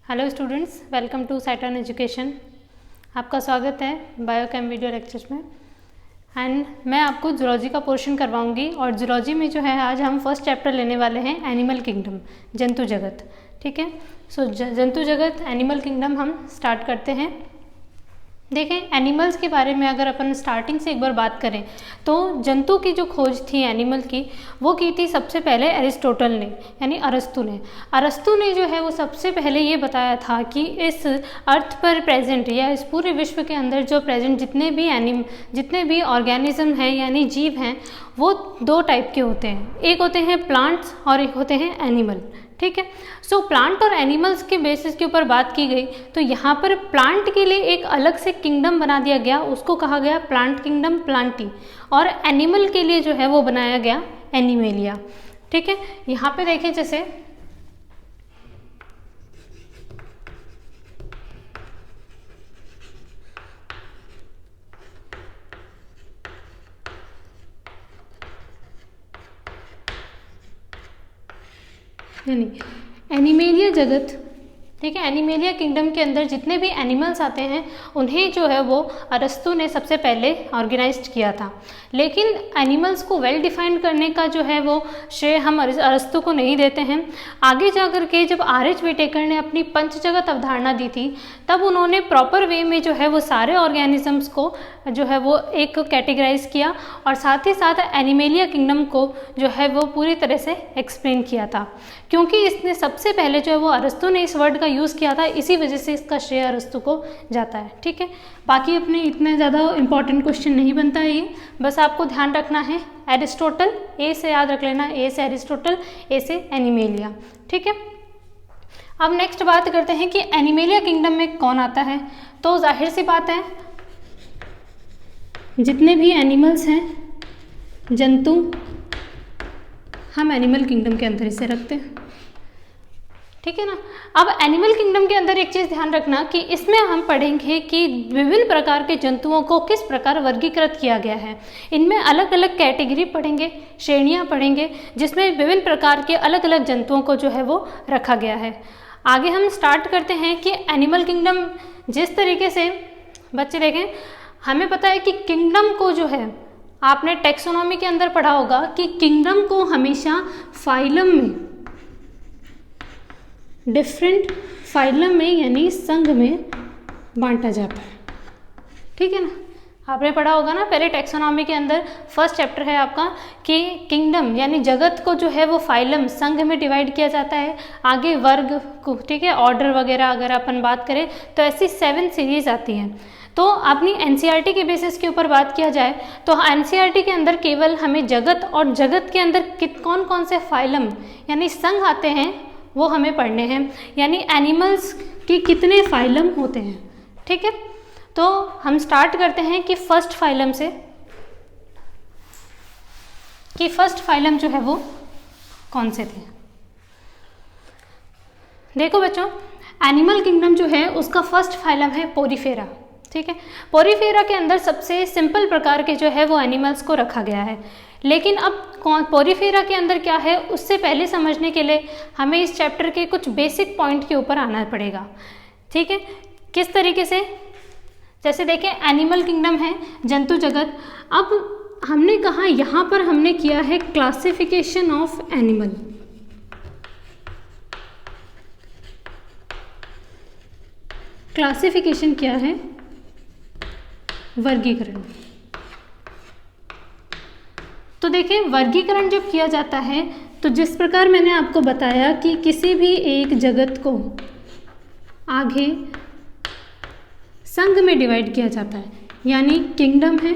Hello students, welcome to Saturn education. आपका स्वागत है बायोकेम वीडियो लेक्चर्स में। एंड मैं आपको जूलॉजी का पोर्शन करवाऊंगी और जूलॉजी में जो है आज हम फर्स्ट चैप्टर लेने वाले हैं एनिमल किंगडम, जंतु जगत। ठीक है, सो जंतु जगत एनिमल किंगडम हम स्टार्ट करते हैं। देखें, एनिमल्स के बारे में अगर अपन स्टार्टिंग से एक बार बात करें तो जंतु की जो खोज थी एनिमल की, वो की थी सबसे पहले एरिस्टोटल ने, यानी अरस्तु ने। अरस्तु ने जो है वो सबसे पहले ये बताया था कि इस अर्थ पर प्रेजेंट या इस पूरे विश्व के अंदर जो प्रेजेंट जितने भी ऑर्गेनिज्म हैं यानी जीव हैं, वो दो टाइप के होते हैं। एक होते हैं प्लांट्स और एक होते हैं एनिमल। ठीक है, सो प्लांट और एनिमल्स के बेसिस के ऊपर बात की गई तो यहाँ पर प्लांट के लिए एक अलग से किंगडम बना दिया गया, उसको कहा गया प्लांट किंगडम, प्लांटी। और एनिमल के लिए जो है वो बनाया गया एनिमेलिया। ठीक है, यहाँ पे देखें जैसे एनिमेलिया जगत। ठीक है, एनिमेलिया किंगडम के अंदर जितने भी एनिमल्स आते हैं उन्हें जो है वो अरस्तु ने सबसे पहले ऑर्गेनाइज्ड किया था। लेकिन एनिमल्स को वेल डिफाइंड करने का जो है वो श्रेय हम अरस्तु को नहीं देते हैं। आगे जाकर के जब आर.एच. व्हिटेकर ने अपनी पंचजगत अवधारणा दी थी, तब उन्होंने प्रॉपर वे में जो है वो सारे ऑर्गेनिजम्स को जो है वो एक कैटेगराइज किया और साथ ही साथ एनिमेलिया किंगडम को जो है वो पूरी तरह से एक्सप्लेन किया था। क्योंकि इसने सबसे पहले जो है वो अरस्तु ने इस वर्ड का यूज़ किया था, इसी वजह से इसका श्रेय अरस्तु को जाता है। ठीक है, बाकी अपने इतने ज़्यादा इंपॉर्टेंट क्वेश्चन नहीं बनता है ये, बस आपको ध्यान रखना है एरिस्टोटल, ए से याद रख लेना, ए से एरिस्टोटल, ए से एनिमेलिया। ठीक है, अब नेक्स्ट बात करते हैं कि एनिमेलिया किंगडम में कौन आता है। तो जाहिर सी बात है, जितने भी एनिमल्स हैं, जंतु, हम एनिमल किंगडम के अंदर इसे रखते हैं। ठीक है ना। अब एनिमल किंगडम के अंदर एक चीज़ ध्यान रखना कि इसमें हम पढ़ेंगे कि विभिन्न प्रकार के जंतुओं को किस प्रकार वर्गीकृत किया गया है। इनमें अलग अलग कैटेगरी पढ़ेंगे, श्रेणियां पढ़ेंगे, जिसमें विभिन्न प्रकार के अलग अलग जंतुओं को जो है वो रखा गया है। आगे हम स्टार्ट करते हैं कि एनिमल किंगडम जिस तरीके से, बच्चे देखें, हमें पता है कि किंगडम को जो है, आपने टेक्सोनॉमी के अंदर पढ़ा होगा कि किंगडम को हमेशा फाइलम में, डिफरेंट फाइलम में यानी संघ में बांटा जाता है। ठीक है ना, आपने पढ़ा होगा ना पहले टेक्सोनॉमी के अंदर, फर्स्ट चैप्टर है आपका कि किंगडम यानी जगत को जो है वो फाइलम, संघ में डिवाइड किया जाता है, आगे वर्ग को, ठीक है, ऑर्डर वगैरह अगर अपन बात करें तो ऐसी 7 सीरीज आती हैं। तो अपनी एनसीईआरटी के बेसिस के ऊपर बात किया जाए तो एनसीईआरटी के अंदर केवल हमें जगत और जगत के अंदर कौन कौन से फाइलम यानी संघ आते हैं वो हमें पढ़ने हैं, यानी एनिमल्स के कितने फाइलम होते हैं। ठीक है, तो हम स्टार्ट करते हैं कि फर्स्ट फाइलम से, कि फर्स्ट फाइलम जो है वो कौन से थे। देखो बच्चों, एनिमल किंगडम जो है उसका फर्स्ट फाइलम है पोरीफेरा। ठीक है, पोरीफेरा के अंदर सबसे सिंपल प्रकार के जो है वो एनिमल्स को रखा गया है। लेकिन अब पोरीफेरा के अंदर क्या है, उससे पहले समझने के लिए हमें इस चैप्टर के कुछ बेसिक पॉइंट के ऊपर आना पड़ेगा। ठीक है, किस तरीके से, जैसे देखें एनिमल किंगडम है, जंतु जगत। अब हमने कहा यहाँ पर हमने किया है क्लासिफिकेशन ऑफ एनिमल। क्लासिफिकेशन क्या है, वर्गीकरण। तो देखिए, वर्गीकरण जब किया जाता है तो जिस प्रकार मैंने आपको बताया कि किसी भी एक जगत को आगे संघ में डिवाइड किया जाता है, यानी किंगडम है,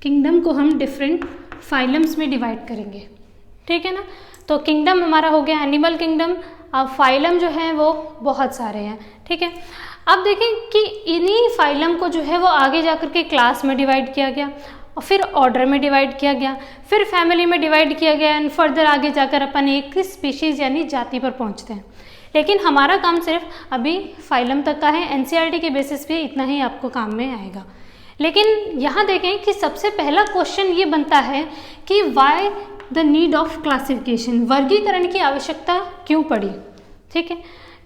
किंगडम को हम डिफरेंट फाइलम्स में डिवाइड करेंगे। ठीक है ना, तो किंगडम हमारा हो गया एनिमल किंगडम। अब फाइलम जो है वो बहुत सारे हैं। ठीक है, अब देखें कि इन्हीं फाइलम को जो है वो आगे जाकर के क्लास में डिवाइड किया गया और फिर ऑर्डर में डिवाइड किया गया, फिर फैमिली में डिवाइड किया गया एंड फर्दर आगे जाकर अपन एक स्पीशीज़ यानी जाति पर पहुंचते हैं। लेकिन हमारा काम सिर्फ अभी फाइलम तक का है, एनसीईआरटी के बेसिस पे इतना ही आपको काम में आएगा। लेकिन यहाँ देखें कि सबसे पहला क्वेश्चन ये बनता है कि why the need of classification, वर्गीकरण की आवश्यकता क्यों पड़ी। ठीक है,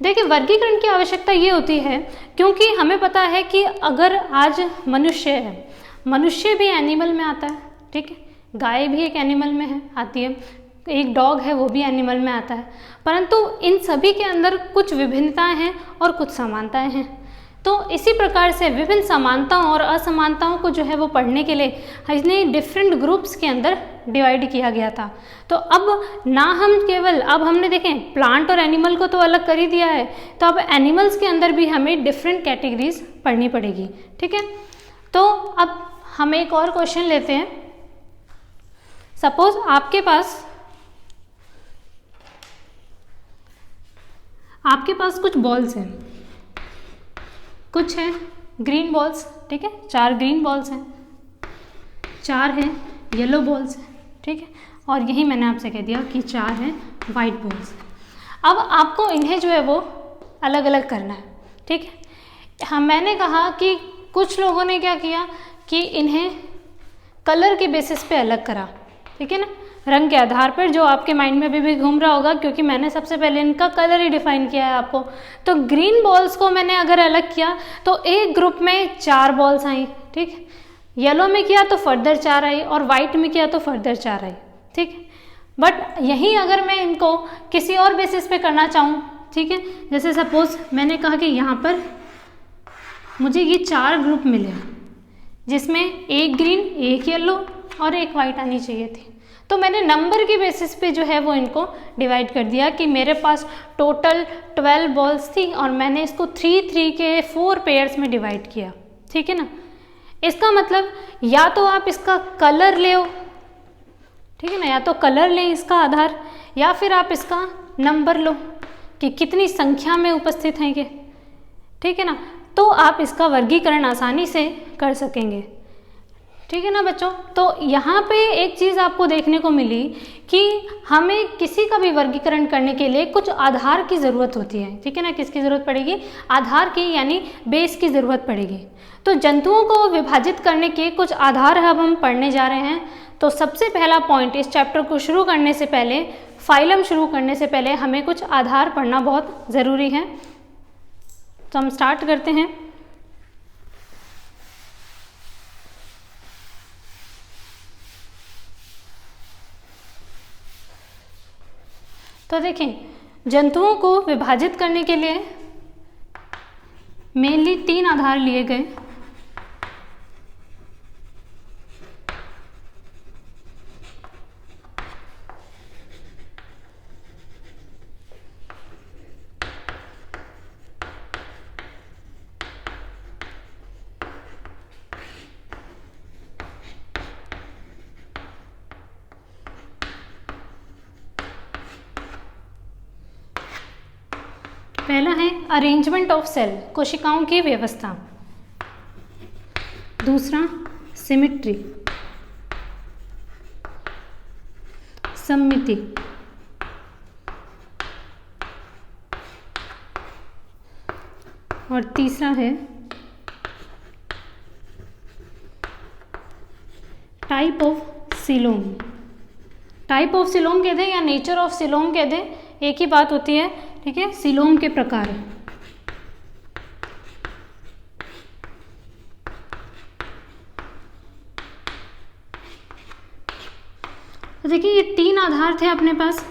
देखिए वर्गीकरण की आवश्यकता ये होती है क्योंकि हमें पता है कि अगर आज मनुष्य है, मनुष्य भी एनिमल में आता है, ठीक है, गाय भी एक एनिमल में है आती है, एक डॉग है वो भी एनिमल में आता है, परंतु इन सभी के अंदर कुछ विभिन्नताएं हैं और कुछ समानताएं हैं। तो इसी प्रकार से विभिन्न समानताओं और असमानताओं को जो है वो पढ़ने के लिए इन्हें डिफरेंट ग्रुप्स के अंदर डिवाइड किया गया था। तो अब ना हम केवल, अब हमने देखें प्लांट और एनिमल को तो अलग कर ही दिया है, तो अब एनिमल्स के अंदर भी हमें डिफरेंट कैटेगरीज पढ़नी पड़ेगी। ठीक है, तो अब हम एक और क्वेश्चन लेते हैं। सपोज आपके पास कुछ बॉल्स हैं, कुछ हैं ग्रीन बॉल्स, ठीक है, 4 ग्रीन बॉल्स हैं, 4 हैं येलो बॉल्स हैं, ठीक है, और यही मैंने आपसे कह दिया कि 4 हैं वाइट बॉल्स। अब आपको इन्हें जो है वो अलग अलग करना है। ठीक है, हाँ, मैंने कहा कि कुछ लोगों ने क्या किया कि इन्हें कलर के बेसिस पे अलग करा, ठीक है ना, रंग के आधार पर, जो आपके माइंड में अभी भी घूम रहा होगा क्योंकि मैंने सबसे पहले इनका कलर ही डिफाइन किया है आपको। तो ग्रीन बॉल्स को मैंने अगर अलग किया तो एक ग्रुप में 4 बॉल्स आई, ठीक, येलो में किया तो फर्दर 4 आई और वाइट में किया तो फर्दर 4 आई। ठीक, बट यही अगर मैं इनको किसी और बेसिस पे करना चाहूँ, ठीक है, जैसे सपोज मैंने कहा कि यहाँ पर मुझे ये 4 ग्रुप मिले जिसमें एक ग्रीन, एक येलो और एक वाइट आनी चाहिए थी, तो मैंने नंबर के बेसिस पे जो है वो इनको डिवाइड कर दिया कि मेरे पास टोटल 12 बॉल्स थी और मैंने इसको 3-3 के 4 पेयर्स में डिवाइड किया। ठीक है ना, इसका मतलब या तो आप इसका कलर ले, ठीक है ना, या तो कलर लें इसका आधार, या फिर आप इसका नंबर लो कि कितनी संख्या में उपस्थित हैं ये, ठीक है ना, तो आप इसका वर्गीकरण आसानी से कर सकेंगे। ठीक है ना बच्चों, तो यहाँ पे एक चीज़ आपको देखने को मिली कि हमें किसी का भी वर्गीकरण करने के लिए कुछ आधार की ज़रूरत होती है। ठीक है ना, किसकी ज़रूरत पड़ेगी, आधार की, यानी बेस की ज़रूरत पड़ेगी। तो जंतुओं को विभाजित करने के कुछ आधार अब हम पढ़ने जा रहे हैं। तो सबसे पहला पॉइंट, इस चैप्टर को शुरू करने से पहले, फाइलम शुरू करने से पहले हमें कुछ आधार पढ़ना बहुत ज़रूरी है। तो हम स्टार्ट करते हैं। तो देखें, जंतुओं को विभाजित करने के लिए मेनली 3 आधार लिए गए। पहला है अरेंजमेंट ऑफ सेल, कोशिकाओं की व्यवस्था। दूसरा सिमेट्री, सममिति। और तीसरा है type of coelom. Type of coelom कह दें या नेचर ऑफ सिलोम कह दें, एक ही बात होती है। ठीक है, सिलोम के प्रकार। तो देखिए, ये 3 आधार थे अपने पास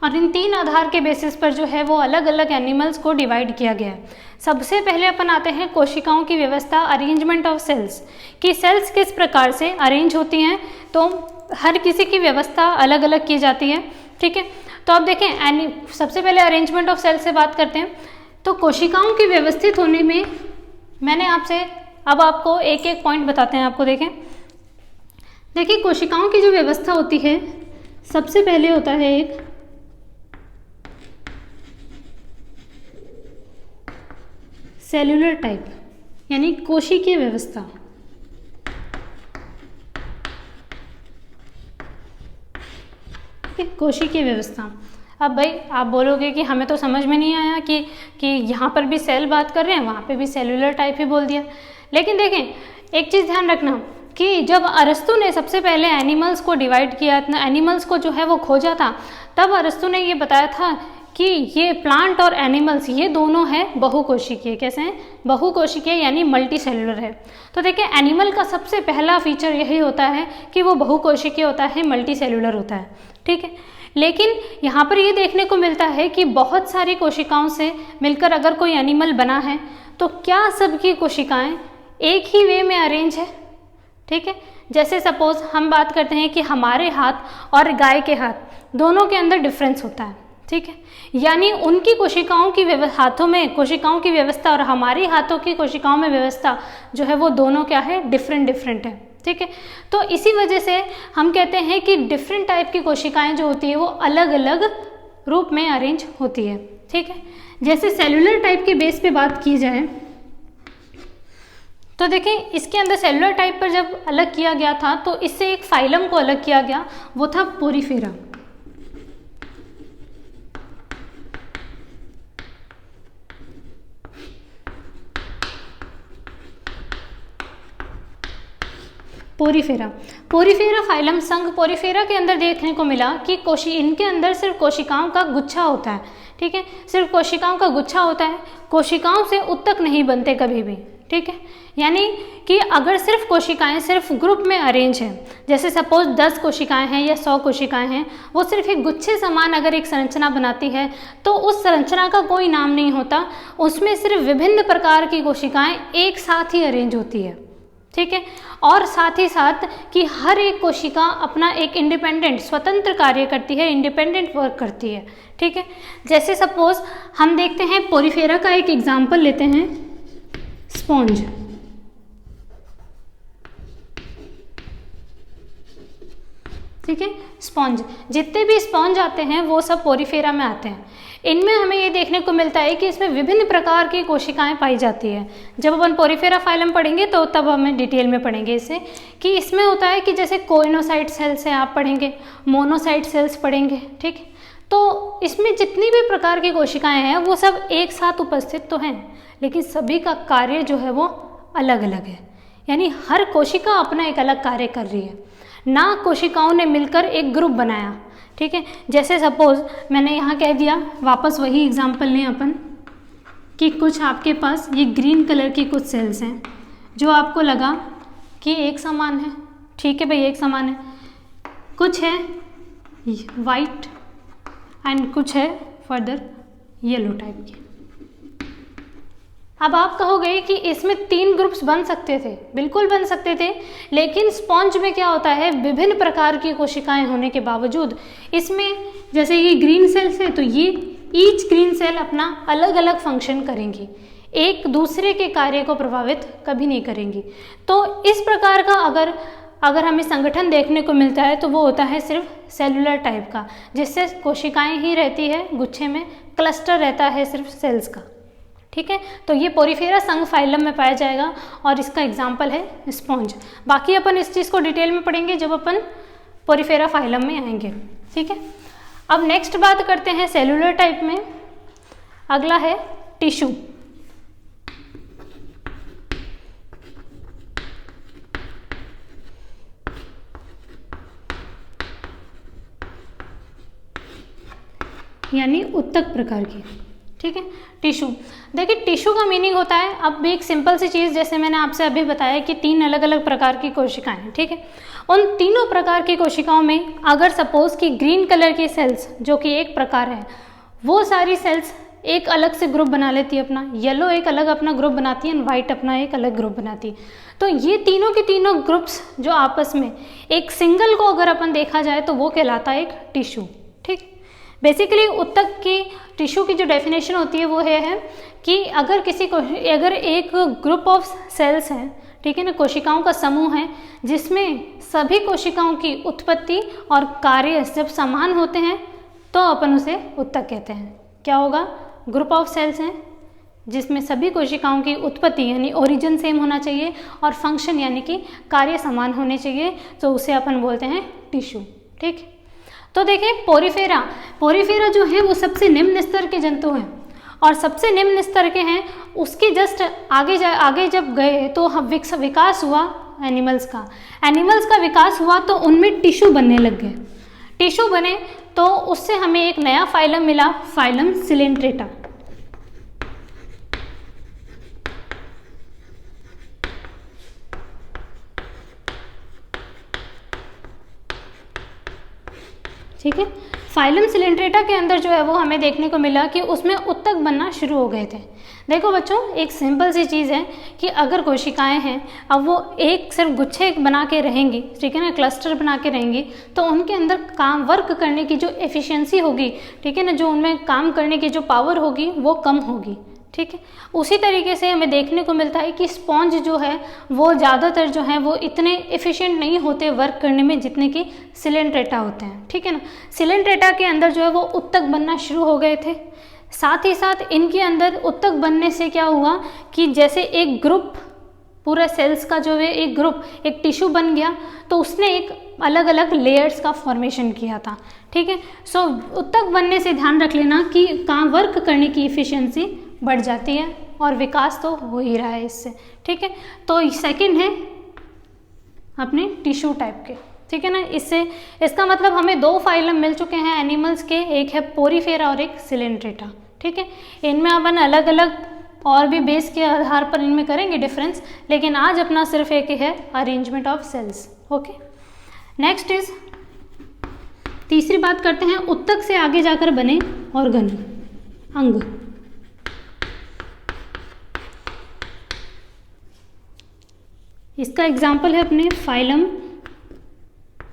और इन 3 आधार के बेसिस पर जो है वो अलग अलग एनिमल्स को डिवाइड किया गया है। सबसे पहले अपन आते हैं कोशिकाओं की व्यवस्था, अरेंजमेंट ऑफ सेल्स, कि सेल्स किस प्रकार से अरेंज होती हैं। तो हर किसी की व्यवस्था अलग अलग की जाती है। ठीक है, तो अब देखें, सबसे पहले अरेंजमेंट ऑफ सेल्स से बात करते हैं। तो कोशिकाओं के व्यवस्थित होने में मैंने आपसे, अब आपको एक एक पॉइंट बताते हैं आपको। देखिए कोशिकाओं की जो व्यवस्था होती है, सबसे पहले होता है एक सेल्यूलर टाइप, यानी कोशिकीय व्यवस्था। कोशिकीय व्यवस्था। अब भाई आप बोलोगे कि हमें तो समझ में नहीं आया कि यहाँ पर भी सेल बात कर रहे हैं, वहाँ पे भी सेल्यूलर टाइप ही बोल दिया। लेकिन देखें, एक चीज़ ध्यान रखना कि जब अरस्तु ने सबसे पहले एनिमल्स को डिवाइड किया, एनिमल्स को जो है वो खोजा था, तब अरस्तु ने ये बताया था कि ये प्लांट और एनिमल्स ये दोनों हैं बहुकोशिकीय। कैसे हैं? बहुकोशिकीय यानी मल्टी सेलुलर है। तो देखिए एनिमल का सबसे पहला फीचर यही होता है कि वो बहुकोशिकीय होता है, मल्टी सेलुलर होता है, ठीक है। लेकिन यहाँ पर ये देखने को मिलता है कि बहुत सारी कोशिकाओं से मिलकर अगर कोई एनिमल बना है तो क्या सबकी कोशिकाएं एक ही वे में अरेंज है, ठीक है। जैसे सपोज हम बात करते हैं कि हमारे हाथ और गाय के हाथ दोनों के अंदर डिफरेंस होता है, ठीक है। यानी उनकी कोशिकाओं की हाथों में कोशिकाओं की व्यवस्था और हमारी हाथों की कोशिकाओं में व्यवस्था जो है वो दोनों क्या है? डिफरेंट है, ठीक है। तो इसी वजह से हम कहते हैं कि डिफरेंट टाइप की कोशिकाएं जो होती है वो अलग अलग रूप में अरेंज होती है, ठीक है। जैसे सेलुलर टाइप के बेस पे बात की जाए तो देखें इसके अंदर सेलुलर टाइप पर जब अलग किया गया था तो इससे एक फाइलम को अलग किया गया, वो था पोरीफेरा। पोरीफेरा फाइलम संघ पोरीफेरा के अंदर देखने को मिला कि इनके अंदर सिर्फ कोशिकाओं का गुच्छा होता है, ठीक है। सिर्फ कोशिकाओं का गुच्छा होता है, कोशिकाओं से उत्तक नहीं बनते कभी भी, ठीक है। यानी कि अगर सिर्फ कोशिकाएं सिर्फ ग्रुप में अरेंज हैं, जैसे सपोज 10 कोशिकाएं हैं या 100 कोशिकाएं हैं, वो सिर्फ एक गुच्छे समान अगर एक संरचना बनाती है तो उस संरचना का कोई नाम नहीं होता, उसमें सिर्फ विभिन्न प्रकार की कोशिकाएं एक साथ ही अरेंज होती है, ठीक है। और साथ ही साथ कि हर एक कोशिका अपना एक इंडिपेंडेंट स्वतंत्र कार्य करती है, इंडिपेंडेंट वर्क करती है, ठीक है। जैसे सपोज हम देखते हैं पोरीफेरा का एक एग्जाम्पल लेते हैं, स्पॉन्ज, ठीक है। स्पॉन्ज, जितने भी स्पॉन्ज आते हैं वो सब पोरीफेरा में आते हैं। इनमें हमें ये देखने को मिलता है कि इसमें विभिन्न प्रकार की कोशिकाएं पाई जाती है। जब अपन पोरीफेरा फाइलम पढ़ेंगे तो तब हमें डिटेल में पढ़ेंगे इसे, कि इसमें होता है कि जैसे कोइनोसाइट सेल्स है आप पढ़ेंगे, मोनोसाइट सेल्स पढ़ेंगे, ठीक। तो इसमें जितनी भी प्रकार की कोशिकाएं हैं वो सब एक साथ उपस्थित तो हैं, लेकिन सभी का कार्य जो है वो अलग अलग है। यानी हर कोशिका अपना एक अलग कार्य कर रही है, ना कोशिकाओं ने मिलकर एक ग्रुप बनाया, ठीक है। जैसे सपोज मैंने यहाँ कह दिया, वापस वही एग्जांपल लें अपन, कि कुछ आपके पास ये ग्रीन कलर की कुछ सेल्स हैं जो आपको लगा कि एक समान है, ठीक है भाई एक समान है, कुछ है वाइट एंड कुछ है फर्दर येलो टाइप की। अब आप कहोगे कि इसमें 3 ग्रुप्स बन सकते थे, बिल्कुल बन सकते थे, लेकिन स्पॉन्ज में क्या होता है, विभिन्न प्रकार की कोशिकाएं होने के बावजूद इसमें जैसे ये ग्रीन सेल्स है तो ये ईच ग्रीन सेल अपना अलग अलग फंक्शन करेंगी, एक दूसरे के कार्य को प्रभावित कभी नहीं करेंगी। तो इस प्रकार का अगर हमें संगठन देखने को मिलता है तो वो होता है सिर्फ सेलुलर टाइप का, जिससे कोशिकाएं ही रहती है गुच्छे में, क्लस्टर रहता है सिर्फ सेल्स का, ठीक है। तो ये पोरीफेरा संघ फाइलम में पाया जाएगा और इसका एग्जाम्पल है स्पॉन्ज। बाकी अपन इस चीज़ को डिटेल में पढ़ेंगे जब अपन पोरीफेरा फाइलम में आएंगे, ठीक है। अब नेक्स्ट बात करते हैं सेलुलर टाइप में, अगला है टिश्यू। यानी उत्तक प्रकार की, ठीक है। टिश्यू, देखिए टिश्यू का मीनिंग होता है, अब एक सिंपल सी चीज़ जैसे मैंने आपसे अभी बताया कि 3 अलग अलग प्रकार की कोशिकाएं हैं, ठीक है। उन तीनों प्रकार की कोशिकाओं में अगर सपोज कि ग्रीन कलर की सेल्स जो कि एक प्रकार है, वो सारी सेल्स एक अलग से ग्रुप बना लेती है अपना, येलो एक अलग अपना ग्रुप बनाती है एंड वाइट अपना एक अलग ग्रुप बनाती है। तो ये तीनों के तीनों ग्रुप्स जो आपस में एक सिंगल को अगर अपन देखा जाए तो वो कहलाता है एक टिश्यू, ठीक। बेसिकली उत्तक की टिश्यू की जो डेफिनेशन होती है वो है कि अगर एक ग्रुप ऑफ सेल्स हैं, ठीक है ना, कोशिकाओं का समूह है जिसमें सभी कोशिकाओं की उत्पत्ति और कार्य जब समान होते हैं तो अपन उसे उत्तक कहते हैं। क्या होगा, ग्रुप ऑफ सेल्स हैं जिसमें सभी कोशिकाओं की उत्पत्ति यानी ओरिजिन सेम होना चाहिए और फंक्शन यानी कि कार्य समान होने चाहिए, तो उसे अपन बोलते हैं टिश्यू, ठीक। तो देखें पोरीफेरा जो है वो सबसे निम्न स्तर के जंतु हैं और सबसे निम्न स्तर के हैं, उसके जस्ट आगे जब गए तो विकास हुआ एनिमल्स का विकास हुआ तो उनमें टिश्यू बनने लग गए। टिश्यू बने तो उससे हमें एक नया फाइलम मिला, फाइलम सिलेंट्रेटा। ठीक है, फाइलम सिलेंट्रेटा के अंदर जो है वो हमें देखने को मिला कि उसमें उत्तक बनना शुरू हो गए थे। देखो बच्चों, एक सिंपल सी चीज़ है कि अगर कोशिकाएं हैं, अब वो एक सिर्फ गुच्छे बना के रहेंगी, ठीक है ना, क्लस्टर बना के रहेंगी, तो उनके अंदर काम वर्क करने की जो एफिशिएंसी होगी, ठीक है ना, जो उनमें काम करने की जो पावर होगी वो कम होगी। ठीक है, उसी तरीके से हमें देखने को मिलता है कि स्पॉन्ज जो है वो ज़्यादातर जो है वो इतने एफिशिएंट नहीं होते वर्क करने में जितने कि सिलेंट्रेटा होते हैं। ठीक है ना, सिलेंट्रेटा के अंदर जो है वो उत्तक बनना शुरू हो गए थे। साथ ही साथ इनके अंदर उत्तक बनने से क्या हुआ कि जैसे एक ग्रुप, पूरा सेल्स का जो है एक ग्रुप, एक टिश्यू बन गया, तो उसने एक अलग अलग लेयर्स का फॉर्मेशन किया था। ठीक है, सो उत्तक बनने से ध्यान रख लेना कि काम वर्क करने की इफिशियंसी बढ़ जाती है और विकास तो हो ही रहा है इससे। ठीक है, तो सेकंड है अपने टिश्यू टाइप के। ठीक है ना, इससे इसका मतलब हमें दो फाइलम मिल चुके हैं एनिमल्स के, एक है पोरीफेरा और एक सिलेंट्रेटा। ठीक है, इनमें अपन अलग अलग और भी बेस के आधार पर इनमें करेंगे डिफरेंस, लेकिन आज अपना सिर्फ एक है arrangement of cells. Okay, next is तीसरी बात करते हैं, उत्तक से आगे जाकर बने ऑर्गन, अंग। इसका एग्जाम्पल है अपने फाइलम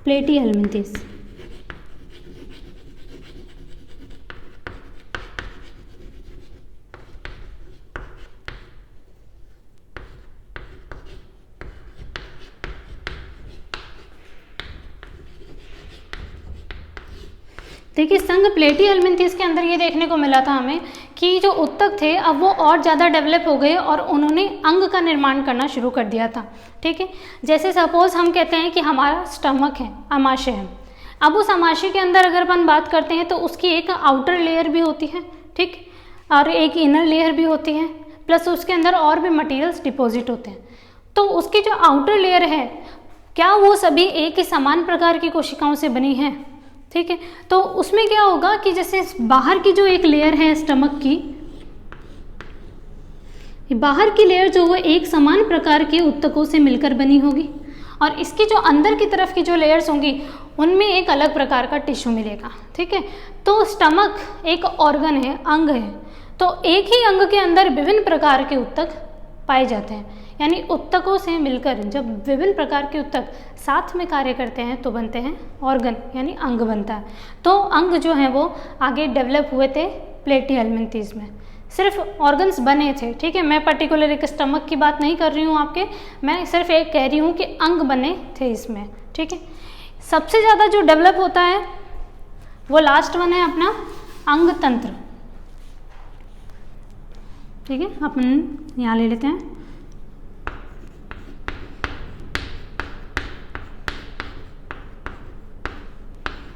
प्लेटीहेल्मिन्थेस। देखिए, संघ प्लेटीहेल्मिन्थेस के अंदर ये देखने को मिला था हमें कि जो उत्तक थे अब वो और ज़्यादा डेवलप हो गए और उन्होंने अंग का निर्माण करना शुरू कर दिया था। ठीक है, जैसे सपोज हम कहते हैं कि हमारा स्टमक है, अमाशय है। अब उस अमाशय के अंदर अगर अपन बात करते हैं तो उसकी एक आउटर लेयर भी होती है, ठीक, और एक इनर लेयर भी होती है, प्लस उसके अंदर और भी मटेरियल्स डिपॉजिट होते हैं। तो उसकी जो आउटर लेयर है, क्या वो सभी एक ही समान प्रकार की कोशिकाओं से बनी है? ठीक है, तो उसमें क्या होगा कि जैसे बाहर की जो एक लेयर है स्टमक की, बाहर की लेयर जो वो एक समान प्रकार के उत्तकों से मिलकर बनी होगी, और इसकी जो अंदर की तरफ की जो लेयर्स होंगी उनमें एक अलग प्रकार का टिश्यू मिलेगा। ठीक है, तो स्टमक एक ऑर्गन है, अंग है, तो एक ही अंग के अंदर विभिन्न प्रकार के उत्तक पाए जाते हैं। यानी उत्तकों से मिलकर जब विभिन्न प्रकार के उत्तक साथ में कार्य करते हैं तो बनते हैं ऑर्गन, यानी अंग बनता है। तो अंग जो है वो आगे डेवलप हुए थे प्लेटीहेल्मिन्थेस में, सिर्फ ऑर्गन्स बने थे। ठीक है, मैं पर्टिकुलर एक स्टमक की बात नहीं कर रही हूँ आपके, मैं सिर्फ एक कह रही हूँ कि अंग बने थे इसमें। ठीक है, सबसे ज़्यादा जो डेवलप होता है वो लास्ट वन है अपना अंग तंत्र। ठीक है, अपन यहाँ ले लेते हैं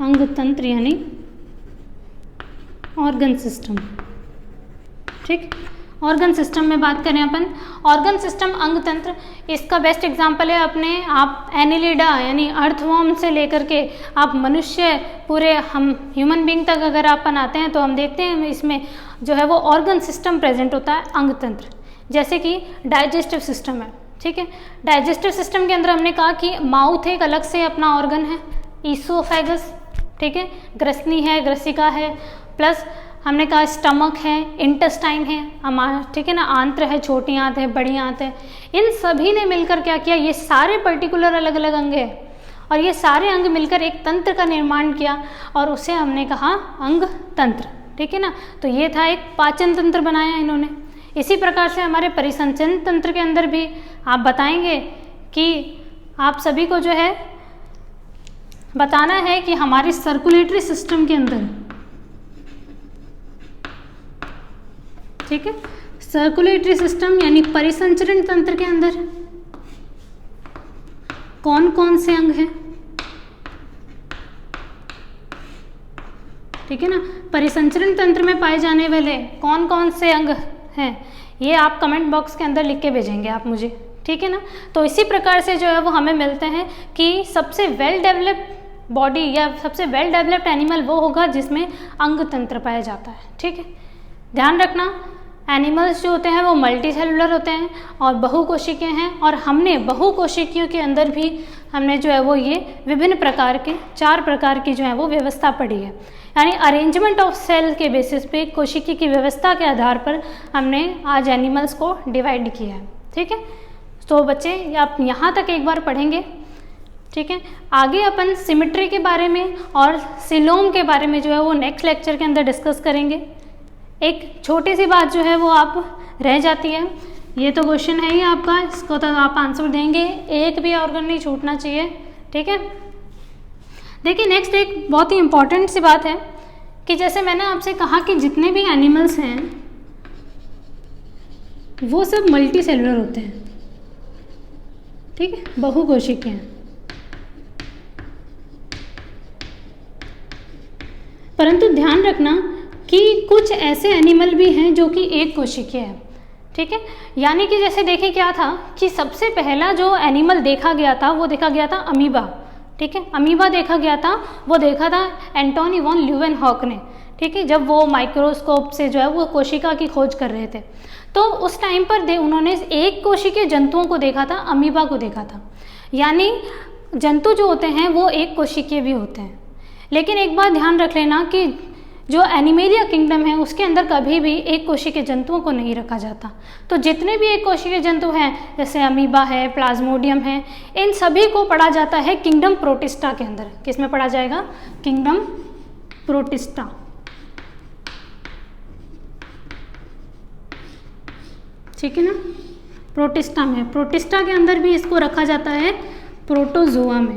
अंग तंत्र यानी ऑर्गन सिस्टम। ठीक, ऑर्गन सिस्टम में बात करें अपन, ऑर्गन सिस्टम अंग तंत्र, इसका बेस्ट एग्जांपल है अपने आप एनिलिडा यानी अर्थवॉर्म से लेकर के आप मनुष्य पूरे हम ह्यूमन बीइंग तक अगर अपन आते हैं तो हम देखते हैं इसमें जो है वो ऑर्गन सिस्टम प्रेजेंट होता है, अंग तंत्र। जैसे कि डाइजेस्टिव सिस्टम है। ठीक है, डाइजेस्टिव सिस्टम के अंदर हमने कहा कि माउथ एक अलग से अपना ऑर्गन है, ईसोफेगस, ठीक है, ग्रसनी है, ग्रसिका है, प्लस हमने कहा स्टमक है, इंटेस्टाइन है, ठीक है ना, आंत्र है, छोटी आंत है, बड़ी आंत है। इन सभी ने मिलकर क्या किया, ये सारे पर्टिकुलर अलग अलग अंग है और ये सारे अंग मिलकर एक तंत्र का निर्माण किया और उसे हमने कहा अंग तंत्र। ठीक है ना, तो ये था एक पाचन तंत्र बनाया इन्होंने। इसी प्रकार से हमारे परिसंचरण तंत्र के अंदर भी आप बताएंगे कि आप सभी को जो है बताना है कि हमारे सर्कुलेटरी सिस्टम के अंदर, ठीक है, सर्कुलेटरी सिस्टम यानी परिसंचरण तंत्र के अंदर कौन कौन से अंग हैं। ठीक है ना, परिसंचरण तंत्र में पाए जाने वाले कौन कौन से अंग हैं, ये आप कमेंट बॉक्स के अंदर लिख के भेजेंगे आप मुझे। ठीक है ना। तो इसी प्रकार से जो है वो हमें मिलते हैं कि सबसे वेल डेवलप्ड बॉडी या सबसे वेल डेवलप्ड एनिमल वो होगा जिसमें अंग तंत्र पाया जाता है, ठीक है। ध्यान रखना एनिमल्स जो होते हैं वो मल्टी सेलुलर होते हैं और बहुकोशिकीय हैं, और हमने बहुकोशिकीयों के अंदर भी हमने जो है वो ये विभिन्न प्रकार के 4 प्रकार की जो है वो व्यवस्था पढ़ी है। यानी अरेंजमेंट ऑफ सेल के बेसिस पे कोशिकी की व्यवस्था के आधार पर हमने आज एनिमल्स को डिवाइड किया है, ठीक है। तो बच्चे आप यहाँ तक एक बार पढ़ेंगे, ठीक है। आगे अपन सिमेट्री के बारे में और सिलोम के बारे में जो है वो नेक्स्ट लेक्चर के अंदर डिस्कस करेंगे। एक छोटी सी बात जो है वो आप रह जाती है, ये तो क्वेश्चन है ही आपका, इसको तो आप आंसर देंगे, एक भी ऑर्गन नहीं छूटना चाहिए, ठीक है। देखिए नेक्स्ट एक बहुत ही इम्पॉर्टेंट सी बात है कि जैसे मैंने आपसे कहा कि जितने भी एनिमल्स हैं वो सब मल्टी सेलुलर होते हैं, ठीक है, बहुकोशिकीय हैं। परंतु ध्यान रखना कि कुछ ऐसे एनिमल भी हैं जो कि एक कोशिकीय है, ठीक है। यानी कि जैसे देखें क्या था कि सबसे पहला जो एनिमल देखा गया था वो देखा गया था अमीबा, ठीक है। अमीबा देखा गया था, वो देखा था एंटोनी वॉन ल्यूवेनहॉक ने, ठीक है, जब वो माइक्रोस्कोप से जो है वो कोशिका की खोज कर रहे थे। तो उस टाइम पर उन्होंने एक कोशिकीय जंतुओं को देखा था, अमीबा को देखा था। यानी जंतु जो होते हैं वो एक कोशिकीय भी होते हैं। लेकिन एक बात ध्यान रख लेना कि जो एनिमेलिया किंगडम है उसके अंदर कभी भी एक कोशिकीय जंतुओं को नहीं रखा जाता। तो जितने भी एक कोशिकीय जंतु हैं जैसे अमीबा है, प्लाज्मोडियम है, इन सभी को पढ़ा जाता है किंगडम प्रोटिस्टा के अंदर। किस में पढ़ा जाएगा? किंगडम प्रोटिस्टा, ठीक है ना, प्रोटिस्टा में। प्रोटिस्टा के अंदर भी इसको रखा जाता है प्रोटोजोआ में,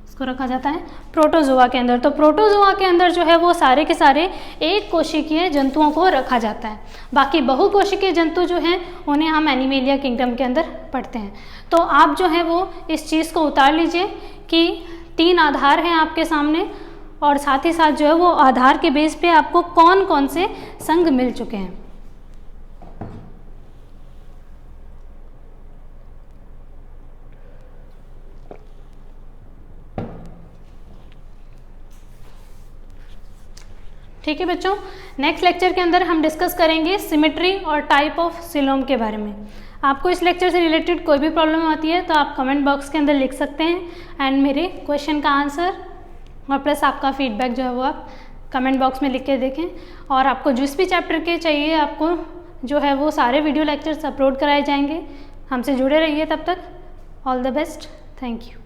इसको रखा जाता है प्रोटोजोआ के अंदर। तो प्रोटोजोआ के अंदर जो है वो सारे के सारे एक कोशिकीय जंतुओं को रखा जाता है। बाकी बहुकोशिकीय जंतु जो हैं उन्हें हम एनिमेलिया किंगडम के अंदर पढ़ते हैं। तो आप जो है वो इस चीज़ को उतार लीजिए कि 3 आधार हैं आपके सामने, और साथ ही साथ जो है वो आधार के बेस पे आपको कौन कौन से संघ मिल चुके हैं। ठीक है बच्चों, नेक्स्ट लेक्चर के अंदर हम डिस्कस करेंगे सिमेट्री और टाइप ऑफ सिलोम के बारे में। आपको इस लेक्चर से रिलेटेड कोई भी प्रॉब्लम आती है तो आप कमेंट बॉक्स के अंदर लिख सकते हैं, एंड मेरे क्वेश्चन का आंसर और प्लस आपका फीडबैक जो है वो आप कमेंट बॉक्स में लिख के देखें। और आपको जिस भी चैप्टर के चाहिए आपको जो है वो सारे वीडियो लेक्चर्स अपलोड कराए जाएंगे। हमसे जुड़े रहिए, तब तक all the best, thank you.